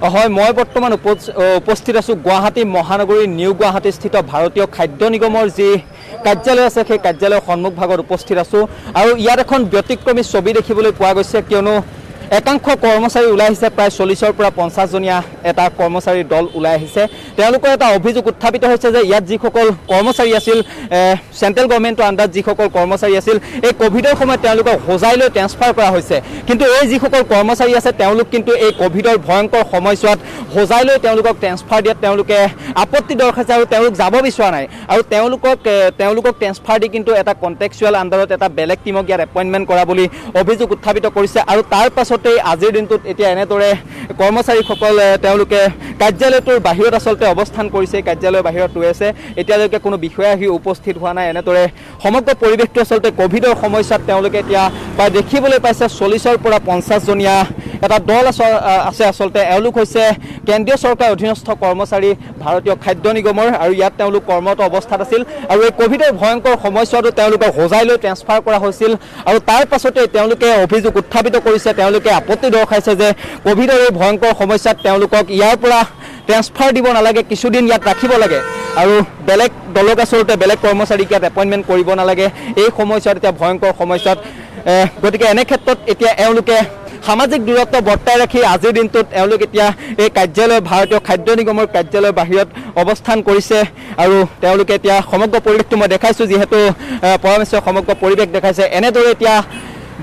হয়, মই বৰ্তমান উপস্থিত আছোঁ গুৱাহাটী মহানগৰীৰ নিউ গুৱাহাটীস্থিত ভাৰতীয় খাদ্য নিগমৰ যি কাৰ্যালয় আছে সেই কাৰ্যালয়ৰ সন্মুখভাগত উপস্থিত আছোঁ আৰু ইয়াত এখন ব্যতিক্ৰমী ছবি দেখিবলৈ পোৱা গৈছে, কিয়নো একাংশ কৰ্মচাৰী ওলাই আহিছে। প্ৰায় 40ৰ পৰা 50 জনীয়া এটা কৰ্মচাৰীৰ দল ওলাই আহিছে। তেওঁলোকৰ এটা অভিযোগ উত্থাপিত হৈছে যে ইয়াত যিসকল কৰ্মচাৰী আছিল, চেণ্ট্ৰেল গভৰ্ণমেণ্টৰ আণ্ডাৰত যিসকল কৰ্মচাৰী আছিল, এই ক'ভিডৰ সময়ত তেওঁলোকক হোজাইলৈ ট্ৰেন্সফাৰ কৰা হৈছে। কিন্তু এই যিসকল কৰ্মচাৰী আছে তেওঁলোক কিন্তু এই ক'ভিডৰ ভয়ংকৰ সময়ছোৱাত হোজাইলৈ তেওঁলোকক ট্ৰেন্সফাৰ দিয়াত তেওঁলোকে আপত্তি দৰ্শাইছে আৰু তেওঁলোক যাব বিচৰা নাই। আৰু তেওঁলোকক ট্ৰেন্সফাৰ দি কিন্তু এটা কণ্টেক্সুৱেল আণ্ডাৰত এটা বেলেগ টিমক ইয়াত এপইণ্টমেণ্ট কৰা বুলি অভিযোগ উত্থাপিত কৰিছে। আৰু তাৰ পাছতে আজিৰ দিনটোত এতিয়া এনেদৰে কৰ্মচাৰীসকল তেওঁলোকে কাৰ্যালয়টোৰ বাহিৰত আচলতে অৱস্থান কৰিছে, কাৰ্যালয়ৰ বাহিৰত ৰৈ আছে। এতিয়ালৈকে কোনো বিষয়া আহি উপস্থিত হোৱা নাই। এনেদৰে সমগ্ৰ পৰিৱেশটো আচলতে ক'ভিডৰ সময়ছোৱাত তেওঁলোকে এতিয়া প্ৰায় দেখিবলৈ পাইছে 40ৰ পৰা 50 জনীয়া এটা দল আছে। আচলতে এওঁলোক হৈছে কেন্দ্ৰীয় চৰকাৰৰ অধীনস্থ কৰ্মচাৰী ভাৰতীয় খাদ্য নিগমৰ, আৰু ইয়াত তেওঁলোক কৰ্মৰত অৱস্থাত আছিল। আৰু এই ক'ভিডৰ ভয়ংকৰ সময়ছোৱাতো তেওঁলোকক হোজাইলৈ ট্ৰেন্সফাৰ কৰা হৈছিল। আৰু তাৰ পাছতে তেওঁলোকে অভিযোগ উত্থাপিত কৰিছে, তেওঁলোকে আপত্তি দৰ্শাইছে যে ক'ভিডৰ এই ভয়ংকৰ সমস্যাত তেওঁলোকক ইয়াৰ পৰা ট্ৰেন্সফাৰ দিব নালাগে, কিছুদিন ইয়াত ৰাখিব লাগে আৰু বেলেগ দলক আচলতে বেলেগ কৰ্মচাৰীক ইয়াত এপইণ্টমেণ্ট কৰিব নালাগে এই সময়ছোৱাত, এতিয়া ভয়ংকৰ সময়ছোৱাত। গতিকে এনে ক্ষেত্ৰত এতিয়া এওঁলোকে সামাজিক দূৰত্ব বৰ্তাই ৰাখি আজিৰ দিনটোত এওঁলোক এতিয়া এই কাৰ্যালয় ভাৰতীয় খাদ্য নিগমৰ কাৰ্যালয়ৰ বাহিৰত অৱস্থান কৰিছে। আৰু তেওঁলোকে এতিয়া সমগ্ৰ পৰিৱেশটো মই দেখাইছোঁ, যিহেতু পৰামৰ্শ সমগ্ৰ পৰিৱেশ দেখাইছে। এনেদৰে এতিয়া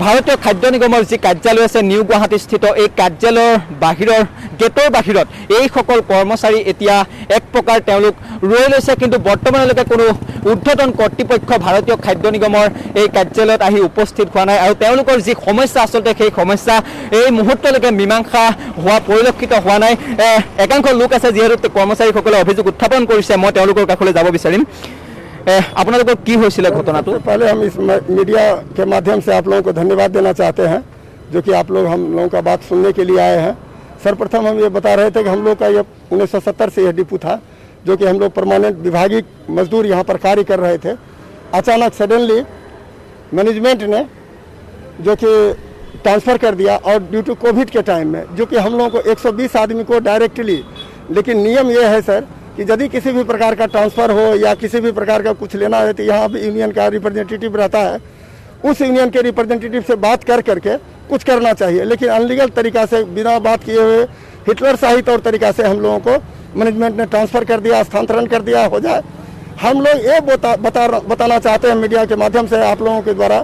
ভাৰতীয় খাদ্য নিগমৰ যি কাৰ্যালয় আছে নিউ গুৱাহাটীস্থিত, এই কাৰ্যালয়ৰ বাহিৰৰ গেটৰ বাহিৰত এইসকল কৰ্মচাৰী এতিয়া এক প্ৰকাৰ তেওঁলোক ৰৈ লৈছে। কিন্তু বৰ্তমানলৈকে কোনো ঊৰ্ধ্বতন কৰ্তৃপক্ষ ভাৰতীয় খাদ্য নিগমৰ এই কাৰ্যালয়ত আহি উপস্থিত হোৱা নাই। আৰু তেওঁলোকৰ যি সমস্যা আচলতে সেই সমস্যা এই মুহূৰ্তলৈকে মীমাংসা হোৱা পৰিলক্ষিত হোৱা নাই। একাংশ লোক আছে যিহেতু কৰ্মচাৰীসকলে অভিযোগ উত্থাপন কৰিছে, মই তেওঁলোকৰ কাষলৈ যাব বিচাৰিম। আপোনালোকৰ কি হৈছিলে ঘটনাটো? पहले हम इस मीडिया के माध्यम से आप लोगों को धन्यवाद देना चाहते हैं, जो कि आप लोग हम लोगों का बात सुनने के लिए आए हैं। सर्वप्रथम हम ये बता रहे थे कि हम लोग का ये 1970 से यह डिपो था, जो कि हम लोग परमानेंट विभागीय मजदूर यहाँ पर कार्य कर रहे थे। अचानक सडनली मैनेजमेंट ने जो कि ट्रांसफ़र कर दिया, और ड्यू टू कोविड के टाइम में जो कि हम लोगों को 120 आदमी को डायरेक्टली, लेकिन नियम ये है सर कि यदि किसी भी प्रकार का ट्रांसफ़र हो या किसी भी प्रकार का कुछ लेना है तो यहाँ भी यूनियन का रिप्रेजेंटेटिव रहता है, उस यूनियन के रिप्रेजेंटेटिव से बात कर करके कुछ करना चाहिए। लेकिन अनलीगल तरीक़ा से बिना बात किए हुए हिटलर शाही तौर तरीक़ा से हम लोगों को मैनेजमेंट ने ट्रांसफ़र कर दिया, स्थानांतरण कर दिया हो जाए। हम लोग ये बताना चाहते हैं मीडिया के माध्यम से आप लोगों के द्वारा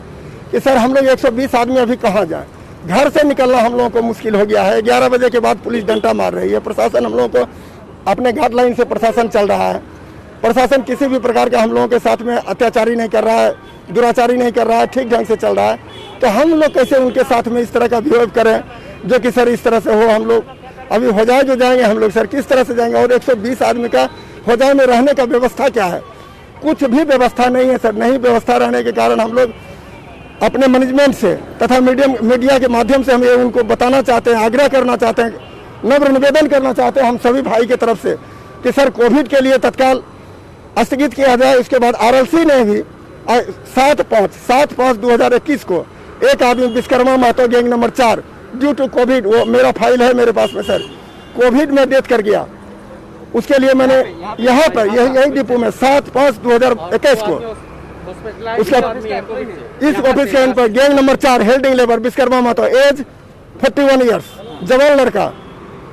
कि सर हम लोग 120 आदमी अभी कहाँ जाएँ, घर से निकलना हम लोगों को मुश्किल हो गया है। 11 बजे के बाद पुलिस डंडा मार रही है, प्रशासन हम लोगों को अपने गाइडलाइन से प्रशासन चल रहा है। प्रशासन किसी भी प्रकार का हम लोगों के साथ में अत्याचारी नहीं कर रहा है, दुराचारी नहीं कर रहा है, ठीक ढंग से चल रहा है। तो हम लोग कैसे उनके साथ में इस तरह का बिहेव करें जो कि सर इस तरह से हो। हम लोग अभी होजाई जो जाएंगे हम लोग सर किस तरह से जाएंगे, और 120 आदमी का होजाई में रहने का व्यवस्था क्या है? कुछ भी व्यवस्था नहीं है सर। नहीं व्यवस्था रहने के कारण हम लोग अपने मैनेजमेंट से तथा मीडिया के माध्यम से हम ये उनको बताना चाहते हैं, आग्रह करना चाहते हैं, नम्र निवेदन करना चाहते हैं हम सभी भाई की तरफ से कि सर कोविड के लिए तत्काल स्थगित किया जाए। इसके बाद आरएलसी ने भी 7/5/2021 को एक आदमी Vishwakarma Mahato gang number 4 due to covid, वो मेरा फाइल है मेरे पास में सर, कोविड में डेथ कर गया। उसके लिए मैंने यहाँ पर यही डिपो में 7/5/2021 को उसका इस ऑफिस के पर गैंग नंबर 4 हेल्डिंग labour Vishwakarma Mahato, age 41 years, जवान लड़का,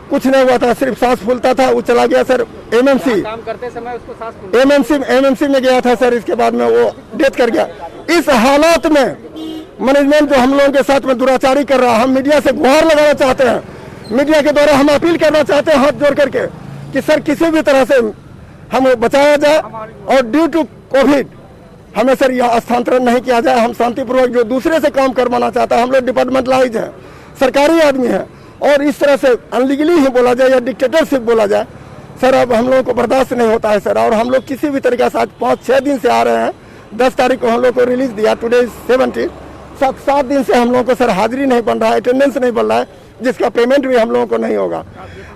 कुछ नहीं हुआ था, सिर्फ सांस फूलता था। वो चला गया सर एमएमसी, काम करते समय उसको सांस एमएमसी में गया था सर। इसके बाद में वो डेथ कर गया। इस हालात में मैनेजमेंट जो हम लोगों के साथ में दुराचारी कर रहा है, हम मीडिया से गुहार लगाना चाहते हैं, मीडिया के द्वारा हम अपील करना चाहते हैं हाथ जोड़ करके कि सर किसी भी तरह से हमें बचाया जाए, और ड्यू टू कोविड हमें सर यहाँ स्थानांतरण नहीं किया जाए। हम शांतिपूर्वक जो दूसरे से काम करवाना चाहता है, हम लोग डिपार्टमेंटलाइज हैं, सरकारी आदमी हैं, और इस तरह से अनलीगली ही बोला जाए या डिक्टेटरशिप बोला जाए सर, अब हम लोगों को बर्दाश्त नहीं होता है सर। और हम लोग किसी भी तरीके से आज 5-6 दिन से आ रहे हैं, 10 तारीख को हम लोग को रिलीज दिया, टुडे 17, 7 दिन से हम लोगों को सर हाजिरी नहीं बन रहा है, अटेंडेंस नहीं बन रहा है, जिसका पेमेंट भी हम लोगों को नहीं होगा।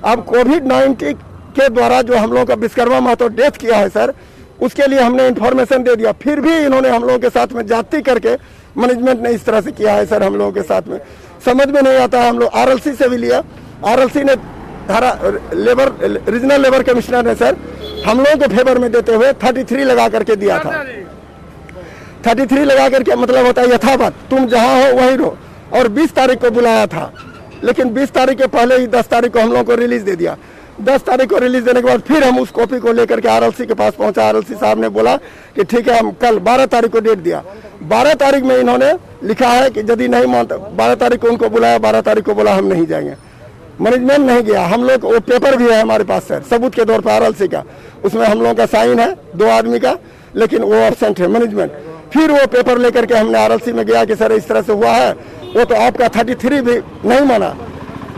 अब कोविड-19 के द्वारा जो हम लोगों का विश्वकर्मा महतो डेथ किया है सर, उसके लिए हमने इन्फॉर्मेशन दे दिया, फिर भी इन्होंने हम लोगों के साथ में जाति करके मैनेजमेंट ने इस तरह से किया है सर। हम लोगों के साथ में समझ में नहीं आता है। हम लोग आरएलसी से भी लिया, आरएलसी ने धारा लेबर रीजनल लेबर कमिश्नर ने सर हम लोगों को फेवर में देते हुए 33 लगा करके दिया था। 33 लगा करके मतलब होता है यथावत, तुम जहाँ हो वहीं रहो। और 20 तारीख को बुलाया था, लेकिन 20 तारीख के पहले ही 10 तारीख को हम लोगों को रिलीज दे दिया। 10 तारीख को रिलीज देने के बाद फिर हम उस कॉपी को लेकर के आरएलसी के पास पहुंचा। आरएलसी साहब ने बोला कि ठीक है, हम कल 12 तारीख को डेट दिया। 12 तारीख में इन्होंने लिखा है कि यदि नहीं मानते, 12 तारीख को उनको बुलाया, 12 तारीख को बोला हम नहीं जाएंगे। मैनेजमेंट नहीं गया। हम लोग वो पेपर भी है हमारे पास सर, सबूत के तौर पर आरएलसी का, उसमें हम लोगों का साइन है 2 आदमी का, लेकिन वो एब्सेंट है मैनेजमेंट। फिर वो पेपर लेकर के हमने आरएलसी में गया कि सर इस तरह से हुआ है। वो तो आपका 33 भी नहीं माना,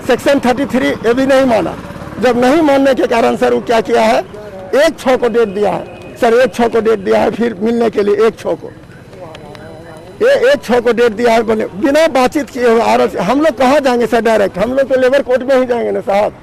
सेक्शन 33 ये भी नहीं माना। जब नहीं मानने के कारण सर वो क्या किया है, 1/6 को डेट दिया है सर, 1/6 को डेट दिया है फिर मिलने के लिए। 1/6 को ये 1/6 को डेट दिया है, बोले बिना बातचीत किए हुए आरएलसी। हम लोग कहाँ जाएंगे सर डायरेक्ट? हम लोग तो लेबर कोर्ट में ही जाएंगे ना साहब,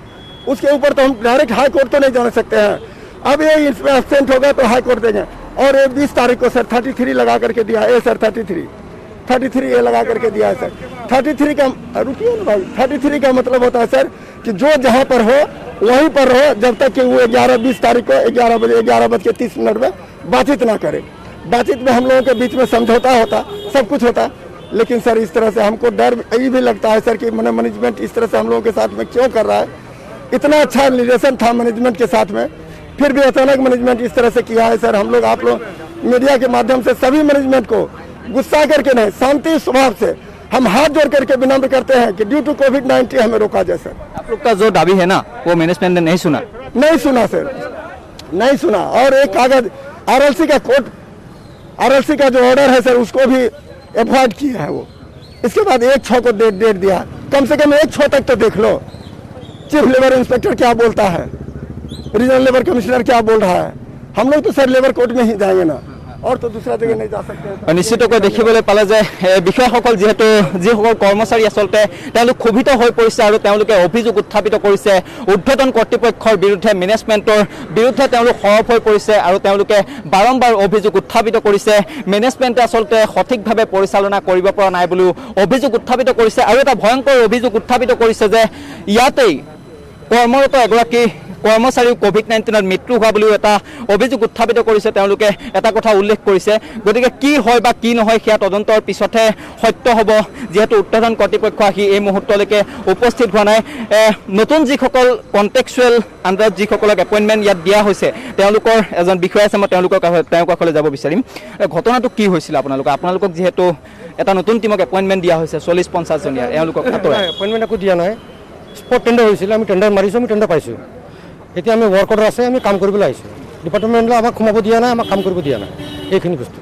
उसके ऊपर तो हम डायरेक्ट हाई कोर्ट तो नहीं जा सकते हैं। अब ये इसमें एब्सेंट होगा तो हाई कोर्ट देंगे। और ये 20 तारीख को सर 33 लगा करके दिया है सर, 33 ये लगा करके दिया है सर। 33 का रुकिए ना भाई, 33 का मतलब होता है सर कि जो जहाँ पर हो वहीं पर रहो, जब तक कि वो 20 तारीख को 11:30 में बातचीत ना करे। बातचीत में हम लोगों के बीच में समझौता होता, सब कुछ होता। लेकिन सर इस तरह से हमको डर ये भी लगता है सर कि मैनेजमेंट इस तरह से हम लोगों के साथ में क्यों कर रहा है। इतना अच्छा रिलेशन था मैनेजमेंट के साथ में, फिर भी अचानक मैनेजमेंट इस तरह से किया है सर। हम लोग आप लोग मीडिया के माध्यम से सभी मैनेजमेंट को गुस्सा करके नहीं, शांति स्वभाव से हम हाथ जोड़ करके विनम्र करते हैं कि ड्यू टू कोविड-19 हमें रोका जाए सर। आप लोग का जो दावी है ना, वो मैनेजमेंट ने नहीं सुना सर, नहीं सुना। और एक कागज आरएलसी का जो ऑर्डर है सर, उसको भी अवॉइड किया है वो। इसके बाद 1/6 को डेट दिया। कम से कम 1/6 तक तो देख लो, चीफ लेबर इंस्पेक्टर क्या बोलता है, रीजनल लेबर कमिश्नर क्या बोल रहा है। हम लोग तो सर लेबर कोर्ट में ही जाएंगे ना, और तो दूसरा जगह नहीं जा सकते। निश्चितকৈ দেখিবলৈ পালে যে বিষয়াসকল যিহেতু যিসকল কৰ্মচাৰী আচলতে তেওঁলোক ক্ষোভিত হৈ পৰিছে আৰু তেওঁলোকে অভিযোগ উত্থাপিত কৰিছে ঊৰ্ধ্বতন কৰ্তৃপক্ষৰ বিৰুদ্ধে, মেনেজমেণ্টৰ বিৰুদ্ধে তেওঁলোক সৰব হৈ পৰিছে আৰু তেওঁলোকে বাৰম্বাৰ অভিযোগ উত্থাপিত কৰিছে। মেনেজমেণ্টে আচলতে সঠিকভাৱে পৰিচালনা কৰিব পৰা নাই বুলিও অভিযোগ উত্থাপিত কৰিছে। আৰু এটা ভয়ংকৰ অভিযোগ উত্থাপিত কৰিছে যে ইয়াতেই কৰ্মৰত এগৰাকী কৰ্মচাৰীও কোভিড-19ত মৃত্যু হোৱা বুলিও এটা অভিযোগ উত্থাপিত কৰিছে। তেওঁলোকে এটা কথা উল্লেখ কৰিছে, গতিকে কি হয় বা কি নহয় সেয়া তদন্তৰ পিছতহে সত্য হ'ব, যিহেতু ঊৰ্ধ্বতন কৰ্তৃপক্ষ আহি এই মুহূৰ্তলৈকে উপস্থিত হোৱা নাই। নতুন যিসকল কণ্টেক্সুৱেল আণ্ডাৰত যিসকলক এপইণ্টমেণ্ট ইয়াত দিয়া হৈছে, তেওঁলোকৰ এজন বিষয়া আছে, মই তেওঁৰ কাষলৈ যাব বিচাৰিম। ঘটনাটো কি হৈছিলে আপোনালোকক যিহেতু এটা নতুন টিমক এপইণ্টমেণ্ট দিয়া হৈছে 40-50 জনীয়া, এওঁলোকক এপইণ্টমেণ্ট একো দিয়া নাই। স্পট টেণ্ডাৰ হৈছিলে, আমি টেণ্ডাৰ মাৰিছোঁ, আমি টেণ্ডাৰ পাইছোঁ। এতিয়া আমি ৱৰ্ক অৰ্ডাৰ আছে, আমি কাম কৰিবলৈ আহিছোঁ। ডিপাৰ্টমেণ্টে আমাক সোমাব দিয়া নাই, আমাক কাম কৰিব দিয়া নাই, এইখিনি বস্তু।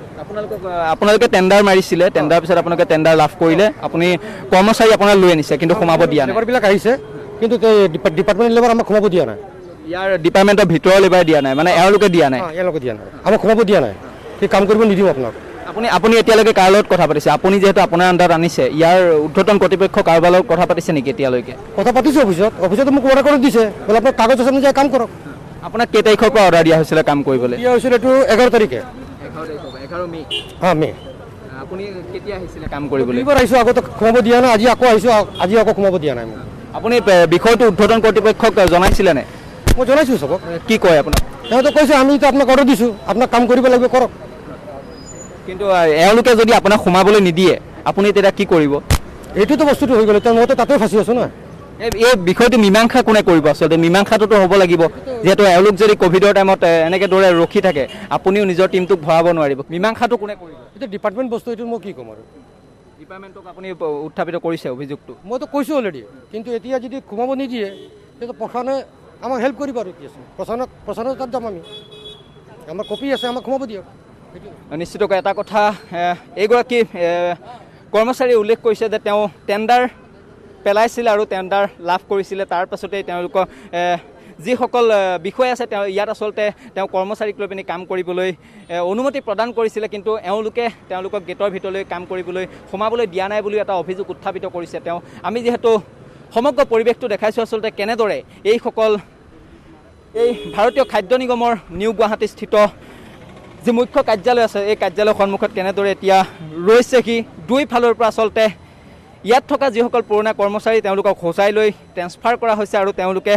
আপোনালোকে টেণ্ডাৰ মাৰিছিলে, টেণ্ডাৰ পিছত আপোনালোকে টেণ্ডাৰ লাভ কৰিলে, আপুনি কৰ্মচাৰী আপোনাৰ লৈ আনিছে কিন্তু সোমাব দিয়া নাই। লেবাৰবিলাক আহিছে, কিন্তু ডিপাৰ্টমেণ্ট লেবাৰ আমাক সোমাব দিয়া নাই। ইয়াৰ ডিপাৰ্টমেণ্টৰ ভিতৰৰ লেবাৰ দিয়া নাই, মানে এওঁলোকে দিয়া নাই? এওঁলোকে দিয়া নাই, আমাক সোমাব দিয়া নাই। সেই কাম কৰিব নিদিওঁ আপোনাক। আপুনি এতিয়ালৈকে কাৰ লগত কথা পাতিছে? আপুনি যিহেতু আপোনাৰ আণ্ডাৰত আনিছে, ইয়াৰ ঊৰ্ধ্বতন কৰ্তৃপক্ষ কাৰোবাৰ লগত কথা পাতিছে নেকি এতিয়ালৈকে? কথা পাতিছোঁ অফিচত মোক অৰ্ডাৰ কৰি দিছে, বোলে আপোনাৰ কাগজ আছে অনুযায়ী কাম কৰক। আপোনাক কেই তাৰিখৰ পৰা অৰ্ডাৰ দিয়া হৈছিলে কাম কৰিবলৈ? দিয়া হৈছিল এইটো 11 তাৰিখে। 11 মে'? হয়, মে'। আপুনি কেতিয়া আহিছিলে কাম কৰিবলৈ? এইবাৰ আহিছোঁ, আগতে সোমাব দিয়া নাই, আজি আকৌ আহিছোঁ, আজি আকৌ সোমাব দিয়া নাই মোক। আপুনি বিষয়টো ঊৰ্ধ্বতন কৰ্তৃপক্ষক জনাইছিলে নে? মই জনাইছোঁ চবক। কি কয় আপোনাক? সিহঁতে কৈছে আমিতো আপোনাক অৰ্ডাৰ দিছোঁ, আপোনাক কাম কৰিব লাগিব, কৰক। কিন্তু এওঁলোকে যদি আপোনাক সোমাবলৈ নিদিয়ে, আপুনি তেতিয়া কি কৰিব? এইটোতো বস্তুটো হৈ গ'ল, এতিয়া মইতো তাতে ফাঁচি আছোঁ ন। এই বিষয়টো মীমাংসা কোনে কৰিব? আচলতে মীমাংসাটোতো হ'ব লাগিব, যিহেতু এওঁলোক যদি ক'ভিডৰ টাইমত এনেকৈ দৰে ৰখি থাকে, আপুনিও নিজৰ টিমটোক ভৰাব নোৱাৰিব। মীমাংসাটো কোনে কৰিব? এতিয়া ডিপাৰ্টমেণ্ট বস্তু, এইটো মই কি ক'ম আৰু। ডিপাৰ্টমেণ্টক আপুনি উত্থাপিত কৰিছে অভিযোগটো? মইতো কৈছোঁ অলৰেডি, কিন্তু এতিয়া যদি সোমাব নিদিয়ে তেতিয়া প্ৰশাসনে আমাক হেল্প কৰিব আৰু কি আছে, প্ৰশাসনৰ তাত যাম আমি, আমাৰ কপি আছে, আমাক সোমাব দিয়ক। নিশ্চিতকৈ এটা কথা এইগৰাকী কৰ্মচাৰীয়ে উল্লেখ কৰিছে যে তেওঁ টেণ্ডাৰ পেলাইছিলে আৰু টেণ্ডাৰ লাভ কৰিছিলে। তাৰ পাছতেই তেওঁলোকৰ যিসকল বিষয় আছে ইয়াত আচলতে তেওঁ কৰ্মচাৰীক লৈ পিনি কাম কৰিবলৈ অনুমতি প্ৰদান কৰিছিলে, কিন্তু এওঁলোকে তেওঁলোকক গেটৰ ভিতৰলৈ কাম কৰিবলৈ সোমাবলৈ দিয়া নাই বুলি এটা অভিযোগ উত্থাপিত কৰিছে তেওঁ। আমি যিহেতু সমগ্ৰ পৰিৱেশটো দেখাইছোঁ আচলতে কেনেদৰে এইসকল এই ভাৰতীয় খাদ্য নিগমৰ নিউ গুৱাহাটীস্থিত যি মুখ্য কাৰ্যালয় আছে, এই কাৰ্যালয়ৰ সন্মুখত কেনেদৰে এতিয়া ৰৈছেহি দুইফালৰ পৰা আচলতে ইয়াত থকা যিসকল পুৰণা কৰ্মচাৰী তেওঁলোকক হোচাই লৈ ট্ৰেন্সফাৰ কৰা হৈছে আৰু তেওঁলোকে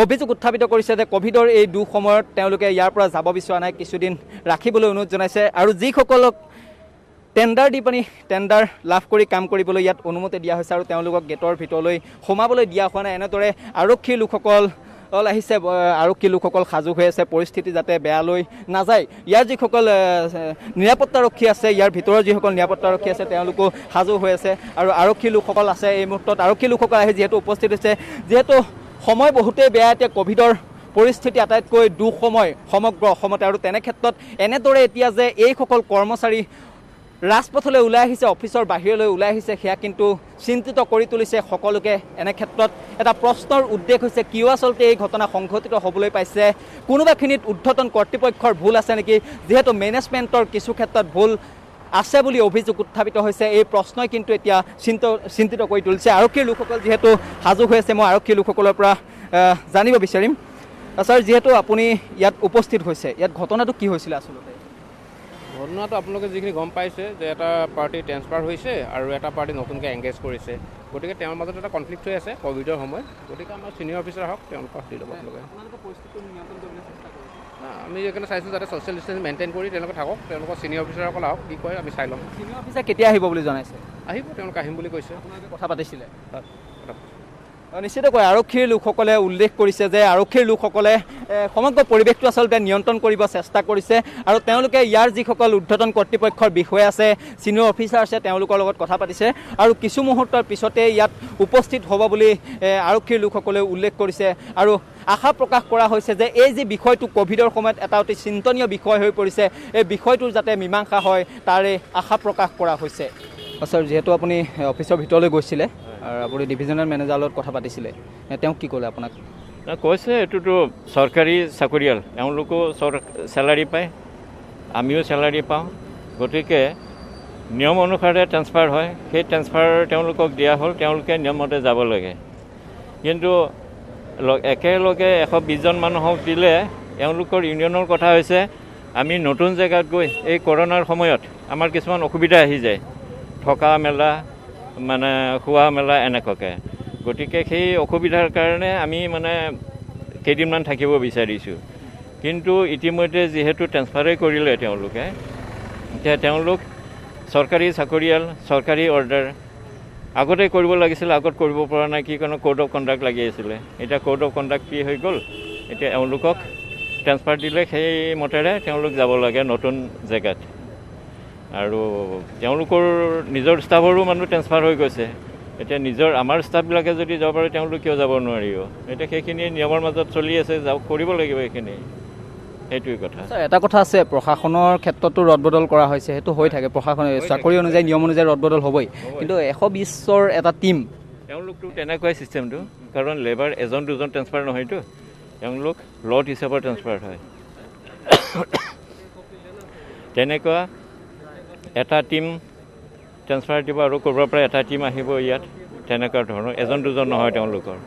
অভিযোগ উত্থাপিত কৰিছে যে কোভিডৰ এই সময়ত তেওঁলোকে ইয়াৰ পৰা যাব বিচৰা নাই, কিছুদিন ৰাখিবলৈ অনুৰোধ জনাইছে আৰু যিসকলক টেণ্ডাৰ দি পানি টেণ্ডাৰ লাভ কৰি কাম কৰিবলৈ ইয়াত অনুমতি দিয়া হৈছে আৰু তেওঁলোকক গেটৰ ভিতৰলৈ সোমাবলৈ দিয়া হোৱা নাই। এনেদৰে আৰক্ষীৰ লোকসকল আহিছে, আৰক্ষী লোকসকল সাজু হৈ আছে পৰিস্থিতি যাতে বেয়ালৈ নাযায়। ইয়াৰ যিসকল নিৰাপত্তাৰক্ষী আছে, ইয়াৰ ভিতৰৰ যিসকল নিৰাপত্তাৰক্ষী আছে তেওঁলোকো সাজু হৈ আছে আৰু আৰক্ষী লোকসকল আছে। এই মুহূৰ্তত আৰক্ষী লোকসকল আহি যিহেতু উপস্থিত হৈছে, যিহেতু সময় বহুতেই বেয়া, এতিয়া কোভিডৰ পৰিস্থিতি আটাইতকৈ দুঃসময় সমগ্ৰ অসমতে আৰু তেনে ক্ষেত্ৰত এনেদৰে এতিয়া যে এইসকল কৰ্মচাৰী ৰাজপথলৈ ওলাই আহিছে, অফিচৰ বাহিৰলৈ ওলাই আহিছে, সেয়া কিন্তু চিন্তিত কৰি তুলিছে সকলোকে। এনে ক্ষেত্ৰত এটা প্ৰশ্নৰ উদ্বেগ হৈছে, কিয় আচলতে এই ঘটনা সংঘটিত হ'বলৈ পাইছে? কোনোবাখিনিত ঊৰ্ধ্বতন কৰ্তৃপক্ষৰ ভুল আছে নেকি? যিহেতু মেনেজমেণ্টৰ কিছু ক্ষেত্ৰত ভুল আছে বুলি অভিযোগ উত্থাপিত হৈছে, এই প্ৰশ্নই কিন্তু এতিয়া চিন্তিত কৰি তুলিছে। আৰক্ষীৰ লোকসকল যিহেতু সাজু হৈ আছে, মই আৰক্ষী লোকসকলৰ পৰা জানিব বিচাৰিম। ছাৰ, যিহেতু আপুনি ইয়াত উপস্থিত হৈছে, ইয়াত ঘটনাটো কি হৈছিলে আচলতে? ঘটনাটো আপোনালোকে যিখিনি গম পাইছে যে এটা পাৰ্টি ট্ৰেন্সফাৰ হৈছে আৰু এটা পাৰ্টি নতুনকৈ এংগেজ কৰিছে, গতিকে তেওঁৰ মাজত এটা কনফ্লিক্ট হৈ আছে কোভিডৰ সময়ত। গতিকে আমাৰ ছিনিয়ৰ অফিচাৰ হওক, তেওঁলোকক দি ল'ব আপোনালোকে। আমি সেইকাৰণে চাইছোঁ যাতে ছ'চিয়েল ডিষ্টেঞ্চ মেইনটেইন কৰি তেওঁলোকে থাকক, তেওঁলোকৰ ছিনিয়ৰ অফিচাৰসকল আহক, কি কয় আমি চাই ল'ম। ছিনিয়ৰ অফিচাৰ কেতিয়া আহিব বুলি জনাইছে? আহিব, তেওঁলোকে আহিম বুলি কৈছে। আপোনালোকে কথা পাতিছিলে? নিশ্চিতকৈ আৰক্ষীৰ লোকসকলে উল্লেখ কৰিছে যে আৰক্ষীৰ লোকসকলে সমগ্ৰ পৰিৱেশটো আচলতে নিয়ন্ত্ৰণ কৰিব চেষ্টা কৰিছে আৰু তেওঁলোকে ইয়াৰ যিসকল ঊৰ্ধ্বতন কৰ্তৃপক্ষৰ বিষয়া আছে, ছিনিয়ৰ অফিচাৰ আছে, তেওঁলোকৰ লগত কথা পাতিছে আৰু কিছু মুহূৰ্তৰ পিছতে ইয়াত উপস্থিত হ'ব বুলি আৰক্ষীৰ লোকসকলে উল্লেখ কৰিছে আৰু আশা প্ৰকাশ কৰা হৈছে যে এই যি বিষয়টো কোভিডৰ সময়ত এটা অতি চিন্তনীয় বিষয় হৈ পৰিছে, এই বিষয়টোৰ যাতে মীমাংসা হয় তাৰে আশা প্ৰকাশ কৰা হৈছে। ছাৰ, যিহেতু আপুনি অফিচৰ ভিতৰলৈ গৈছিলে আৰু আপুনি ডিভিজনেল মেনেজাৰৰ লগত কথা পাতিছিলে, তেওঁ কি ক'লে আপোনাক? কৈছে এইটোতো চৰকাৰী চাকৰিয়াল, এওঁলোকো চেলাৰী পায়, আমিও চেলাৰী পাওঁ, গতিকে নিয়ম অনুসাৰে ট্ৰেন্সফাৰ হয়। সেই ট্ৰেন্সফাৰ তেওঁলোকক দিয়া হ'ল, তেওঁলোকে নিয়মমতে যাব লাগে। কিন্তু একেলগে 120জন মানুহক দিলে এওঁলোকৰ ইউনিয়নৰ কথা হৈছে, আমি নতুন জেগাত গৈ এই কৰোণাৰ সময়ত আমাৰ কিছুমান অসুবিধা আহি যায়, থকা মেলা মানে খোৱা মেলা এনেকুৱাকৈ। গতিকে সেই অসুবিধাৰ কাৰণে আমি মানে কেইদিনমান থাকিব বিচাৰিছোঁ। কিন্তু ইতিমধ্যে যিহেতু ট্ৰেন্সফাৰেই কৰিলে তেওঁলোকে, এতিয়া তেওঁলোক চৰকাৰী চাকৰিয়াল, চৰকাৰী অৰ্ডাৰ আগতে কৰিব লাগিছিল, আগত কৰিব পৰা নাই, কি কাৰণে কোড অফ কণ্ডাক্ট লাগি আছিলে। এতিয়া কোড অফ কণ্ডাক্ট কি হৈ গ'ল, এতিয়া এওঁলোকক ট্ৰেন্সফাৰ দিলে সেই মতেৰে তেওঁলোক যাব লাগে নতুন জেগাত। আৰু তেওঁলোকৰ নিজৰ ষ্টাফৰো মানুহ ট্ৰেন্সফাৰ হৈ গৈছে। এতিয়া আমাৰ ষ্টাফবিলাকে যদি যাব পাৰে, তেওঁলোক কিয় যাব নোৱাৰিব? এতিয়া সেইখিনি নিয়মৰ মাজত চলি আছে, কৰিব লাগিব এইখিনি, সেইটোৱে কথা। এটা কথা আছে, প্ৰশাসনৰ ক্ষেত্ৰতো ৰদবদল কৰা হৈছে, সেইটো হৈ থাকে। প্ৰশাসনে চাকৰি অনুযায়ী নিয়ম অনুযায়ী ৰদবদল হ'বই, কিন্তু 120ৰ এটা টীম, তেওঁলোকতো তেনেকুৱাই ছিষ্টেমটো, কাৰণ লেবাৰ এজন দুজন ট্ৰেন্সফাৰ নহয়তো, তেওঁলোক লট হিচাপত ট্ৰেন্সফাৰ হয়। তেনেকুৱা এটা টীম ট্ৰেন্সফাৰ দিব আৰু ক'ৰবাৰ পৰা এটা টীম আহিব ইয়াত, তেনেকুৱা ধৰণৰ এজন দুজন নহয় তেওঁলোকৰ।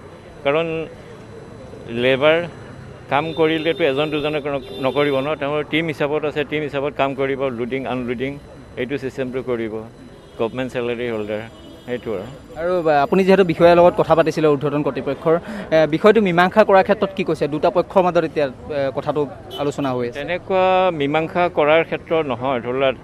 কাৰণ লেবাৰ কাম কৰিলেতো এজন দুজনে নকৰিব ন, তেওঁৰ টীম হিচাপত আছে, টীম হিচাপত কাম কৰিব, লোডিং আনলোডিং এইটো ছিষ্টেমটো কৰিব, গভমেণ্ট চেলাৰী হোল্ডাৰ, সেইটো আৰু আপুনি যিহেতু বিষয়াৰ লগত কথা পাতিছিলে ঊৰ্ধ্বতন কৰ্তৃপক্ষৰ, বিষয়টো মীমাংসা কৰাৰ ক্ষেত্ৰত কি কৈছে? দুটা পক্ষৰ মাজত এতিয়া কথাটো আলোচনা হৈ আছে। তেনেকুৱা মীমাংসা কৰাৰ ক্ষেত্ৰত নহয়, ধৰি লওক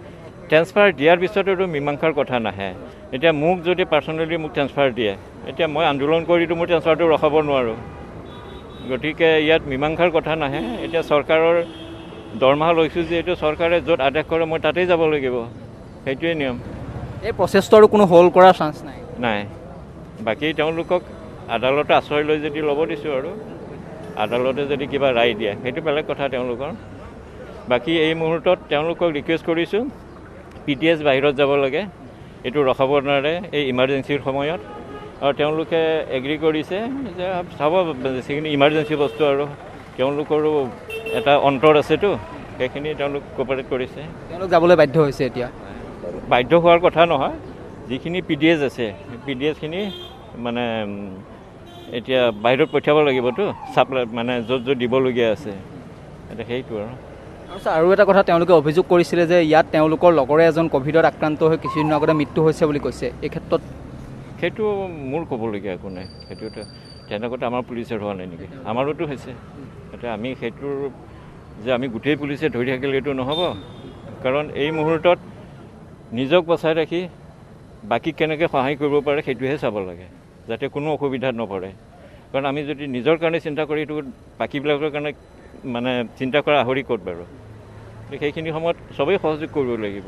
ট্ৰেন্সফাৰ দিয়াৰ পিছততো মীমাংসাৰ কথা নাহে। এতিয়া মোক যদি পাৰ্চনেলি মোক ট্ৰেন্সফাৰ দিয়ে, এতিয়া মই আন্দোলন কৰিতো মোৰ ট্ৰেন্সফাৰটো ৰখাব নোৱাৰোঁ, গতিকে ইয়াত মীমাংসাৰ কথা নাহে। এতিয়া চৰকাৰৰ দৰমহা লৈছোঁ যিহেতু, চৰকাৰে য'ত আদেশ কৰে মই তাতেই যাব লাগিব, সেইটোৱে নিয়ম। এই প্ৰচেছটো আৰু কোনো হল্ড কৰাৰ চান্স নাই। বাকী তেওঁলোকক আদালতে আশ্ৰয় লৈ যদি ল'ব দিছোঁ, আৰু আদালতে যদি কিবা ৰায় দিয়ে সেইটো বেলেগ কথা তেওঁলোকৰ। বাকী এই মুহূৰ্তত তেওঁলোকক ৰিকুৱেষ্ট কৰিছোঁ, PTS বাহিৰত যাব লাগে, এইটো ৰখাব নোৱাৰে এই ইমাৰ্জেঞ্চিৰ সময়ত। আৰু তেওঁলোকে এগ্ৰী কৰিছে যে চাব, যিখিনি ইমাৰ্জেঞ্চি বস্তু আৰু তেওঁলোকৰো এটা অন্তৰ আছেতো, সেইখিনি তেওঁলোক কোঅপাৰেট কৰিছে। তেওঁলোক যাবলৈ বাধ্য হৈছে। এতিয়া বাধ্য হোৱাৰ কথা নহয়, যিখিনি PDS আছে, PDSখিনি মানে এতিয়া বাহিৰত পঠিয়াব লাগিবতো, ছাপ্লাই মানে য'ত দিবলগীয়া আছে, এতিয়া সেইটো আৰু এটা কথা তেওঁলোকে অভিযোগ কৰিছিলে যে ইয়াত তেওঁলোকৰ লগৰে এজন কোভিডত আক্ৰান্ত হৈ কিছুদিনৰ আগতে মৃত্যু হৈছে বুলি কৈছে। এই ক্ষেত্ৰত সেইটো মোৰ ক'বলগীয়া একো নাই। সেইটো তেনেকুৱাতে আমাৰ পুলিচৰ হোৱা নাই নেকি? আমাৰোতো হৈছে। এতিয়া আমি সেইটোৰ যে আমি গোটেই পুলিচে ধৰি থাকিলে এইটো নহ'ব, কাৰণ এই মুহূৰ্তত নিজক বচাই ৰাখি বাকী কেনেকৈ সহায় কৰিব পাৰে সেইটোহে চাব লাগে, যাতে কোনো অসুবিধাত নপৰে। কাৰণ আমি যদি নিজৰ কাৰণে চিন্তা কৰি এইটো বাকীবিলাকৰ কাৰণে মানে চিন্তা কৰা আহৰি ক'ত বাৰু? সেইখিনি সময়ত চবেই সহযোগ কৰিব লাগিব।